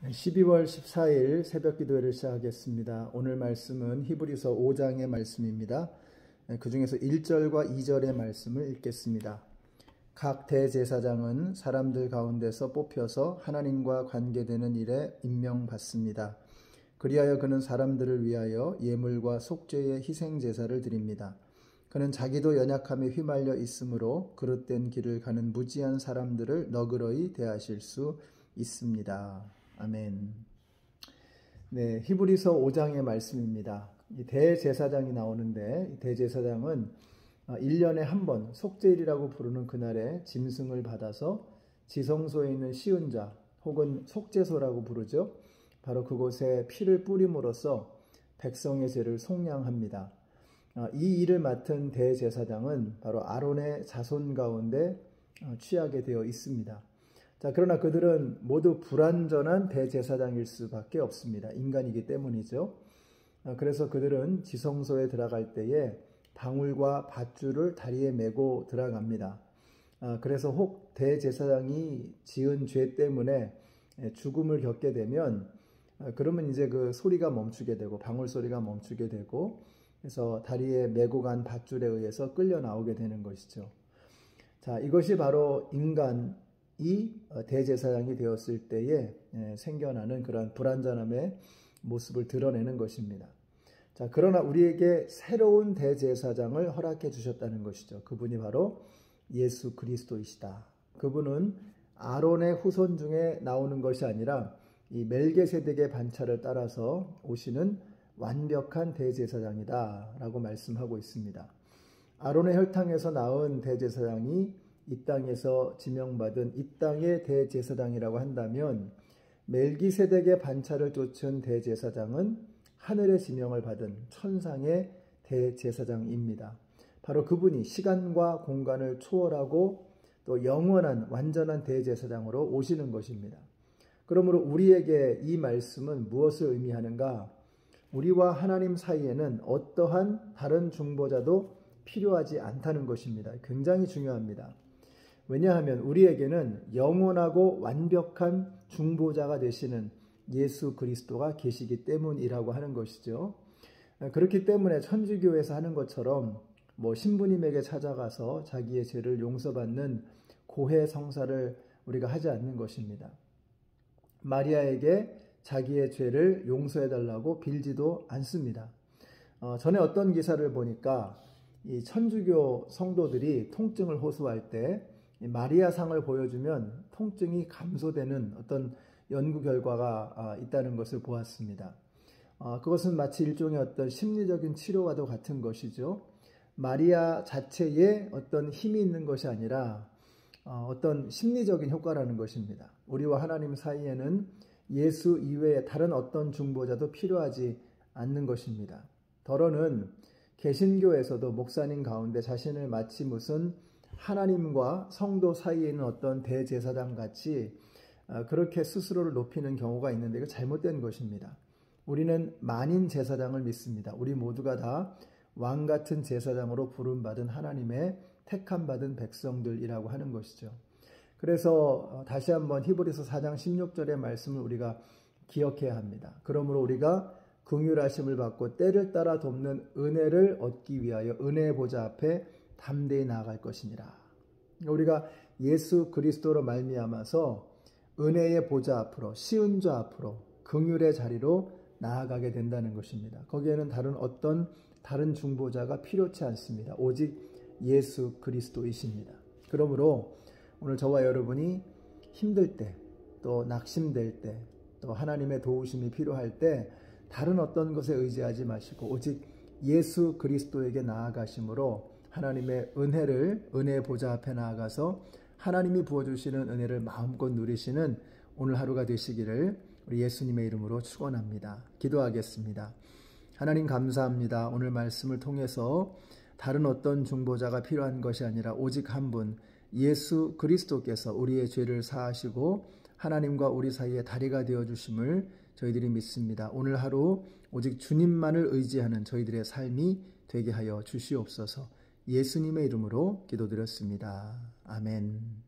12월 14일 새벽 기도회를 시작하겠습니다. 오늘 말씀은 히브리서 5장의 말씀입니다. 그 중에서 1절과 2절의 말씀을 읽겠습니다. 각 대제사장은 사람들 가운데서 뽑혀서 하나님과 관계되는 일에 임명받습니다. 그리하여 그는 사람들을 위하여 예물과 속죄의 희생제사를 드립니다. 그는 자기도 연약함에 휘말려 있으므로 그릇된 길을 가는 무지한 사람들을 너그러이 대하실 수 있습니다. 아멘. 네, 히브리서 5장의 말씀입니다. 이 대제사장이 나오는데, 이 대제사장은 1년에 한 번 속죄일이라고 부르는 그날에 짐승을 받아서 지성소에 있는 시은자 혹은 속죄소라고 부르죠. 바로 그곳에 피를 뿌림으로써 백성의 죄를 속량합니다. 이 일을 맡은 대제사장은 바로 아론의 자손 가운데 취하게 되어 있습니다. 자, 그러나 그들은 모두 불완전한 대제사장일 수밖에 없습니다. 인간이기 때문이죠. 그래서 그들은 지성소에 들어갈 때에 방울과 밧줄을 다리에 메고 들어갑니다. 그래서 혹 대제사장이 지은 죄 때문에 죽음을 겪게 되면 그러면 이제 그 소리가 멈추게 되고 방울 소리가 멈추게 되고 그래서 다리에 메고 간 밧줄에 의해서 끌려 나오게 되는 것이죠. 자, 이것이 바로 인간이 대제사장이 되었을 때에 생겨나는 그러한 불완전함의 모습을 드러내는 것입니다. 자, 그러나 우리에게 새로운 대제사장을 허락해 주셨다는 것이죠. 그분이 바로 예수 그리스도이시다. 그분은 아론의 후손 중에 나오는 것이 아니라 이 멜기세덱의 반차를 따라서 오시는 완벽한 대제사장이다 라고 말씀하고 있습니다. 아론의 혈탕에서 나온 대제사장이 이 땅에서 지명받은 이 땅의 대제사장이라고 한다면 멜기세덱의 반차를 쫓은 대제사장은 하늘의 지명을 받은 천상의 대제사장입니다. 바로 그분이 시간과 공간을 초월하고 또 영원한 완전한 대제사장으로 오시는 것입니다. 그러므로 우리에게 이 말씀은 무엇을 의미하는가? 우리와 하나님 사이에는 어떠한 다른 중보자도 필요하지 않다는 것입니다. 굉장히 중요합니다. 왜냐하면 우리에게는 영원하고 완벽한 중보자가 되시는 예수 그리스도가 계시기 때문이라고 하는 것이죠. 그렇기 때문에 천주교에서 하는 것처럼 신부님에게 찾아가서 자기의 죄를 용서받는 고해 성사를 우리가 하지 않는 것입니다. 마리아에게 자기의 죄를 용서해달라고 빌지도 않습니다. 전에 어떤 기사를 보니까 이 천주교 성도들이 통증을 호소할 때 마리아상을 보여주면 통증이 감소되는 어떤 연구 결과가 있다는 것을 보았습니다. 그것은 마치 일종의 어떤 심리적인 치료와도 같은 것이죠. 마리아 자체에 어떤 힘이 있는 것이 아니라 어떤 심리적인 효과라는 것입니다. 우리와 하나님 사이에는 예수 이외에 다른 어떤 중보자도 필요하지 않는 것입니다. 더러는 개신교에서도 목사님 가운데 자신을 마치 무슨 하나님과 성도 사이에 있는 어떤 대제사장 같이 그렇게 스스로를 높이는 경우가 있는데 이거 잘못된 것입니다. 우리는 만인 제사장을 믿습니다. 우리 모두가 다 왕같은 제사장으로 부름받은 하나님의 택함받은 백성들이라고 하는 것이죠. 그래서 다시 한번 히브리서 4장 16절의 말씀을 우리가 기억해야 합니다. 그러므로 우리가 긍휼하심을 받고 때를 따라 돕는 은혜를 얻기 위하여 은혜의 보좌 앞에 담대히 나아갈 것이니라. 우리가 예수 그리스도로 말미암아서 은혜의 보좌 앞으로 시은좌 앞으로 긍휼의 자리로 나아가게 된다는 것입니다. 거기에는 다른 중보자가 필요치 않습니다. 오직 예수 그리스도이십니다. 그러므로 오늘 저와 여러분이 힘들 때, 또 낙심될 때, 또 하나님의 도우심이 필요할 때 다른 어떤 것에 의지하지 마시고 오직 예수 그리스도에게 나아가심으로 하나님의 은혜의 보좌 앞에 나아가서 하나님이 부어주시는 은혜를 마음껏 누리시는 오늘 하루가 되시기를 우리 예수님의 이름으로 축원합니다. 기도하겠습니다. 하나님 감사합니다. 오늘 말씀을 통해서 다른 어떤 중보자가 필요한 것이 아니라 오직 한 분 예수 그리스도께서 우리의 죄를 사하시고 하나님과 우리 사이에 다리가 되어주심을 저희들이 믿습니다. 오늘 하루 오직 주님만을 의지하는 저희들의 삶이 되게 하여 주시옵소서. 예수님의 이름으로 기도드렸습니다. 아멘.